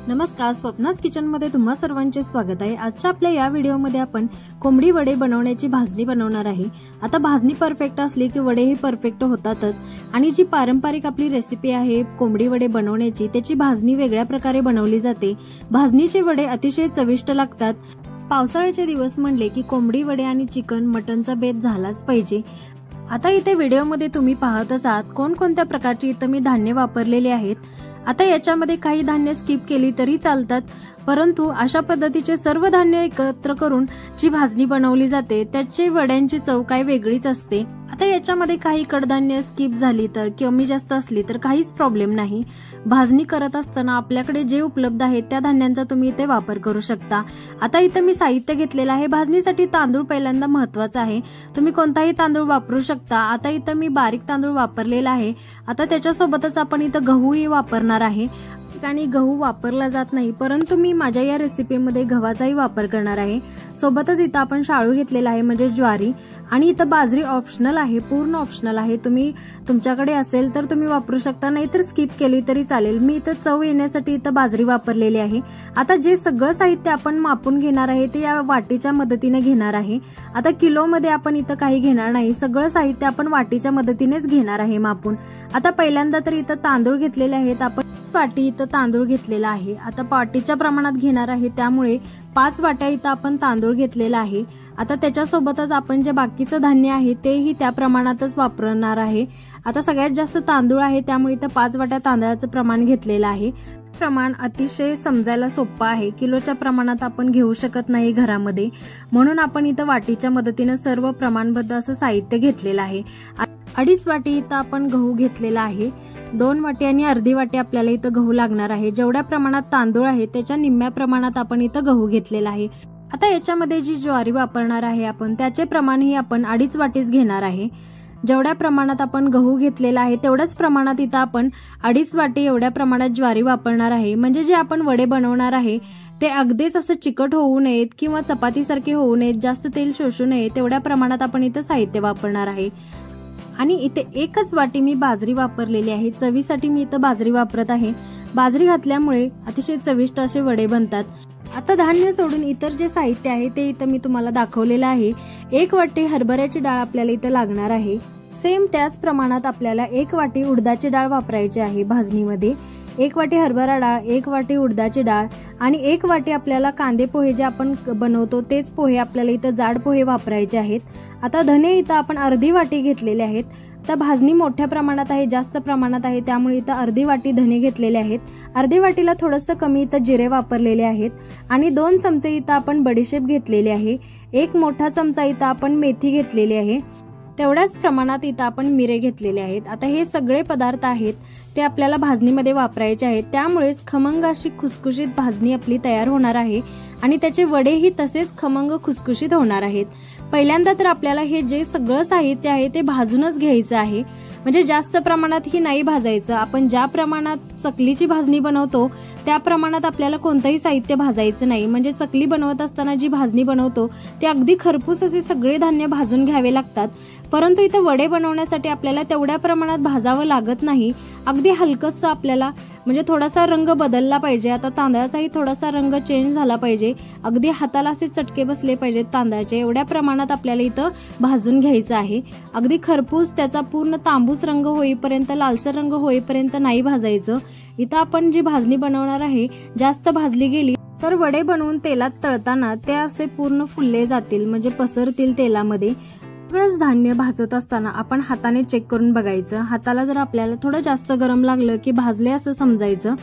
नमस्कार, स्वप्नास किचन मध्ये तुम्हा सर्वांचे स्वागत आहे। आजच्या आपल्या या व्हिडिओमध्ये आपण कोंबडी वडे बनवण्याची भाजणी बनवणार आहे। आता भाजणी परफेक्ट असली की वडे ही परफेक्ट होतातच आणि जी पारंपरिक आपली रेसिपी आहे कोंबडी वडे बनवण्याची त्याची भाजणी वेगळ्या प्रकारे बनवली जाते। भाजणीचे वडे अतिशय चविष्ट लागतात। पावसाळ्याचे दिवस म्हणले की कोंबडी वडे आणि चिकन मटनचा बेत झालाच पाहिजे। आता इथे व्हिडिओमध्ये तुम्ही पाहत आहात कोणकोणत्या प्रकारची इथे मी धान्य वापरलेले आहेत। आता याच्यामध्ये काही धान्य स्किप केली तरी चालतात, परंतु अशा पद्धतीचे सर्व धान्य एकत्र करून जी भाजणी बनवली जाते त्याची वड्यांची चव काय वेगळीच असते। आता याच्यामध्ये काही कडधान्य स्किप झाली तर कमी जास्त असली तर काहीच प्रॉब्लेम नाही। भाजणी करत असताना आपल्याकडे जे उपलब्ध आहे त्या धान्यांचा तुम्ही इथे वापर करू शकता। आता इथे मी साहित्य घेतलेलं आहे। भाजणीसाठी तांदूळ पहिल्यांदा महत्त्वाचा आहे, तुम्ही कोणताही तांदूळ वापरू शकता। आता इथे मी बारीक तांदूळ वापरलेला आहे। आता त्याच्यासोबतच आपण इथे गहूही वापरणार आहे। आणि गहू वापरला जात नाही, परंतु मी माझ्या या रेसिपीमध्ये गव्हाचाही वापर करणार आहे। सोबतच इथं आपण शाळू घेतलेला आहे म्हणजे ज्वारी, आणि इथं बाजरी ऑप्शनल आहे, पूर्ण ऑप्शनल आहे। तुम्ही तुमच्याकडे असेल तर तुम्ही वापरू शकता, नाहीतर स्किप केली तरी चालेल। मी इथं चव येण्यासाठी इथं बाजरी वापरलेली आहे। आता जे सगळं साहित्य आपण मापून घेणार आहे ते या वाटीच्या मदतीने घेणार आहे। आता किलो मध्ये आपण इथं काही घेणार नाही, सगळं साहित्य आपण वाटीच्या मदतीनेच घेणार आहे मापून। आता पहिल्यांदा तर इथं तांदूळ घेतलेले आहेत, आपण वाटी इथं तांदूळ घेतलेला आहे। आता वाटीच्या प्रमाणात घेणार आहे त्यामुळे 5 वाट्या इथं आपण तांदूळ घेतलेला आहे। आता त्याच्यासोबतच आपण जे बाकीचं धान्य आहे तेही त्या प्रमाणातच वापरणार आहे। आता सगळ्यात जास्त तांदूळ आहे त्यामुळे इथं 5 वाट्या तांदळाचं प्रमाण घेतलेलं आहे। प्रमाण अतिशय समजायला सोपं आहे, किलोच्या प्रमाणात आपण घेऊ शकत नाही घरामध्ये, म्हणून आपण इथं वाटीच्या मदतीने सर्व प्रमाणबद्ध असं साहित्य घेतलेलं आहे। 2.5 वाटी इथं आपण गहू घेतलेला आहे। 2 वाटी आणि अर्धी वाटी आपल्याला इथं गहू लागणार आहे। जेवढ्या प्रमाणात तांदूळ आहे त्याच्या निम्म्या प्रमाणात आपण इथं गहू घेतलेला आहे। आता याच्यामध्ये जी ज्वारी वापरणार आहे आपण त्याचे प्रमाणही आपण 2.5 वाटीच घेणार आहे। जेवढ्या प्रमाणात आपण गहू घेतलेला आहे तेवढ्याच प्रमाणात इथं आपण 2.5 वाटी एवढ्या प्रमाणात ज्वारी वापरणार आहे। म्हणजे जे आपण वडे बनवणार आहे ते अगदीच असं चिकट होऊ नयेत किंवा चपातीसारखे होऊ नयेत, जास्त तेल शोषू नये तेवढ्या प्रमाणात आपण इथं साहित्य वापरणार आहे। आणि इथे 1च वाटी मी बाजरी वापरलेली आहे। चवीसाठी मी इथं बाजरी वापरत आहे। बाजरी घातल्यामुळे अतिशय चविष्ट असे वडे बनतात। आता धान्य सोडून इतर जे साहित्य आहे ते इथं मी तुम्हाला दाखवलेलं आहे। 1 वाटी हरभऱ्याची डाळ आपल्याला इथं लागणार आहे। सेम त्याच प्रमाणात आपल्याला 1 वाटी उडदाची डाळ वापरायची आहे भाजणीमध्ये। 1 वाटी हरभरा डाळ, 1 वाटी उडदाची डाळ आणि 1 वाटी आपल्याला कांदे पोहे जे आपण बनवतो तेच पोहे आपल्याला इथं जाड पोहे वापरायचे आहेत। आता धने इथं आपण अर्धी वाटी घेतलेले आहेत। आता भाजणी मोठ्या प्रमाणात आहे, जास्त प्रमाणात आहे त्यामुळे इथं अर्धी वाटी धने घेतलेले आहेत। अर्धी वाटीला थोडंसं कमी इथं जिरे वापरलेले आहेत आणि 2 चमचे इथं आपण बडीशेप घेतलेले आहे। 1 मोठा चमचा इथं आपण मेथी घेतलेली आहे। तेवढ्याच प्रमाणात इथं आपण मिरे घेतलेले आहेत। आता हे सगळे पदार्थ आहेत ते आपल्याला भाजणीमध्ये वापरायचे आहेत, त्यामुळेच खमंग अशी खुसखुशीत भाजणी आपली तयार होणार आहे आणि त्याचे वडेही तसेच खमंग खुसखुशीत होणार आहेत। पहिल्यांदा तर आपल्याला हे जे सगळं साहित्य आहे ते भाजूनच घ्यायचं आहे, म्हणजे जास्त प्रमाणात ही नाही भाजायचं। आपण ज्या प्रमाणात चकलीची भाजणी बनवतो त्या प्रमाणात आपल्याला कोणतंही साहित्य भाजायचं नाही। म्हणजे चकली बनवत असताना जी भाजणी बनवतो ते अगदी खरपूस असे सगळे धान्य भाजून घ्यावे लागतात, परंतु इथं वडे बनवण्यासाठी आपल्याला तेवढ्या प्रमाणात भाजावं लागत नाही। अगदी हलकसं आपल्याला म्हणजे थोडासा रंग बदलला पाहिजे। आता तांदळाचाही थोडासा रंग चेंज झाला पाहिजे, अगदी हाताला असे चटके बसले पाहिजेत तांदळाचे, एवढ्या प्रमाणात आपल्याला इथं भाजून घ्यायचं आहे। अगदी खरपूस त्याचा पूर्ण तांबूस रंग होईपर्यंत, लालसर रंग होईपर्यंत नाही भाजायचं। इथं आपण जी भाजणी बनवणार आहे जास्त भाजली गेली तर वडे बनवून तेलात तळताना ते असे पूर्ण फुलले जातील, म्हणजे पसरतील तेलामध्ये। सगळंच धान्य भाजत असताना आपण हाताने चेक करून बघायचं। हाताला जर आपल्याला थोडं जास्त गरम लागलं की भाजले असं समजायचं।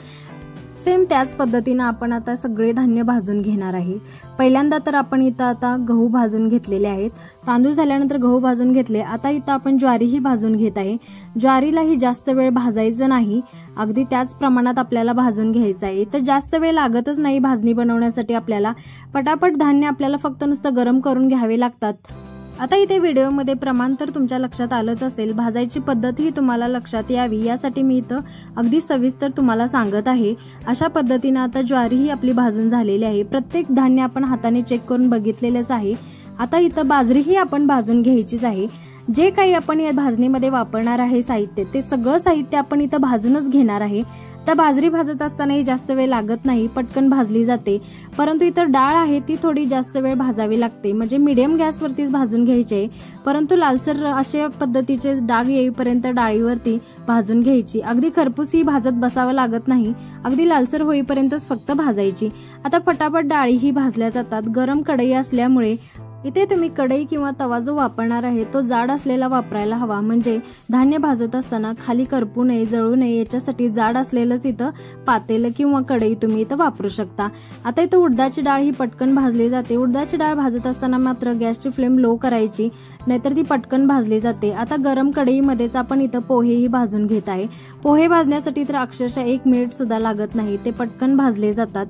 सेम त्याच पद्धतीने आपण आता सगळे धान्य भाजून घेणार आहे। पहिल्यांदा तर आपण इथं आता गहू भाजून घेतलेले आहेत, तांदूळ झाल्यानंतर गहू भाजून घेतले। आता इथं आपण ज्वारीही भाजून घेत आहे। ज्वारीलाही जास्त वेळ भाजायचं नाही, अगदी त्याच प्रमाणात आपल्याला भाजून घ्यायचं आहे। तर जास्त वेळ लागतच नाही भाजणी बनवण्यासाठी, आपल्याला पटापट धान्य आपल्याला फक्त नुसतं गरम करून घ्यावे लागतात। आता इथे व्हिडिओमध्ये प्रमाण तर तुमच्या लक्षात आलंच असेल, भाजायची पद्धतही तुम्हाला लक्षात यावी यासाठी मी इथं अगदी सविस्तर तुम्हाला सांगत आहे। अशा पद्धतीने आता ज्वारीही आपली भाजून झालेली आहे। प्रत्येक धान्य आपण हाताने चेक करून बघितलेलेच आहे। आता इथं बाजरीही आपण भाजून घ्यायचीच आहे। जे काही आपण या भाजणीमध्ये वापरणार आहे साहित्य ते सगळं साहित्य आपण इथं भाजूनच घेणार आहे। आता बाजरी भाजत असतानाही जास्त वेळ लागत नाही, पटकन भाजली जाते. परंतु इतर डाळ आहे ती थोडी जास्त वेळ भाजावी लागते, म्हणजे मीडियम गॅसवरतीच भाजून घ्यायची. परंतु लालसर अशा पद्धतीचे डाग येईपर्यंत डाळीवरती भाजून घ्यायची. अगदी खरपूस ही भाजत बसावं लागत नाही, अगदी लालसर होईपर्यंतच फक्त भाजायची. आता फटाफट डाळी ही भाजल्या जातात. गरम कढई असल्यामुळे इथे तुम्ही कढई किंवा तवा जो वापरणार आहे तो जाड असलेला वापरायला हवा, म्हणजे धान्य भाजत असताना खाली करपू नये, जळू नये याच्यासाठी जाड असलेलंच इथं पातेलं किंवा कढई तुम्ही इथं वापरू शकता. आता इथं उडदाची डाळ ही पटकन भाजली जाते. उडदाची डाळ भाजत असताना मात्र गॅसची फ्लेम लो करायची, नाहीतर ती पटकन भाजली जाते. आता गरम कढईमध्येच आपण इथं पोहेही भाजून घेत आहे. पोहे भाजण्यासाठी तर अक्षरशः 1 मिनिट सुद्धा लागत नाही, ते पटकन भाजले जातात.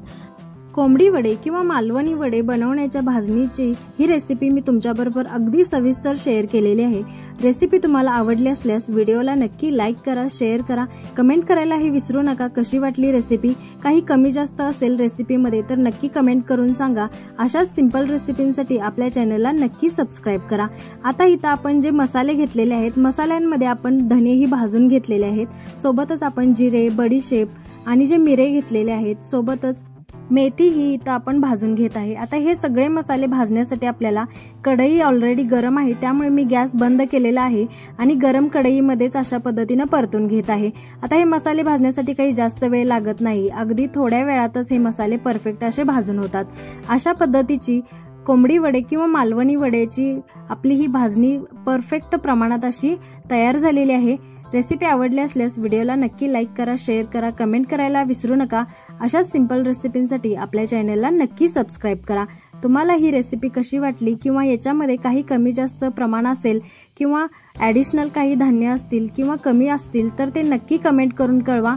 कोंबडी वडे किंवा मालवणी वडे बनवण्याच्या भाजणीची ही रेसिपी मी तुमच्याबरोबर अगदी सविस्तर शेअर केलेली आहे. रेसिपी तुम्हाला आवडली असल्यास व्हिडिओला नक्की लाईक करा, शेअर करा, कमेंट करायलाही विसरू नका. कशी वाटली रेसिपी? काही कमी जास्त असेल रेसिपीमध्ये तर नक्की कमेंट करून सांगा. अशाच सिंपल रेसिपींसाठी आपल्या चॅनलला नक्की सबस्क्राईब करा. आता इथं आपण जे मसाले घेतलेले आहेत, मसाल्यांमध्ये आपण धनेही भाजून घेतलेले आहेत, सोबतच आपण जिरे, बडीशेप आणि जे मिरे घेतलेले आहेत, सोबतच मेथी ही इथं आपण भाजून घेत आहे. आता हे सगळे मसाले भाजण्यासाठी आपल्याला कढई ऑलरेडी गरम आहे, त्यामुळे मी गॅस बंद केलेला आहे आणि गरम कढईमध्येच अशा पद्धतीने परतून घेत आहे. आता हे मसाले भाजण्यासाठी काही जास्त वेळ लागत नाही, अगदी थोड्या वेळातच हे मसाले परफेक्ट असे भाजून होतात. अशा पद्धतीची कोंबडी वडे किंवा मालवणी वड्याची आपली ही भाजणी परफेक्ट प्रमाणात अशी तयार झालेली आहे. रेसिपी आवडली असल्यास व्हिडिओला नक्की लाईक करा, शेअर करा, कमेंट करायला विसरू नका. अशाच सिंपल रेसिपींसाठी आपल्या चॅनलला नक्की सबस्क्राईब करा. तुम्हाला ही रेसिपी कशी वाटली किंवा याच्यामध्ये काही कमी जास्त प्रमाण असेल किंवा ॲडिशनल काही धान्य असतील किंवा कमी असतील तर ते नक्की कमेंट करून कळवा.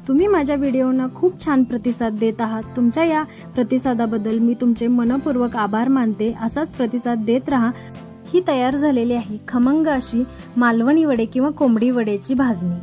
तुम्ही माझ्या व्हिडिओना खूप छान प्रतिसाद देत आहात. तुमच्या या प्रतिसादाबद्दल मी तुमचे मनपूर्वक आभार मानते. असाच प्रतिसाद देत राहा. ही तयार झालेली आहे खमंग अशी मालवणी वडे किंवा कोंबडी वड्याची भाजणी.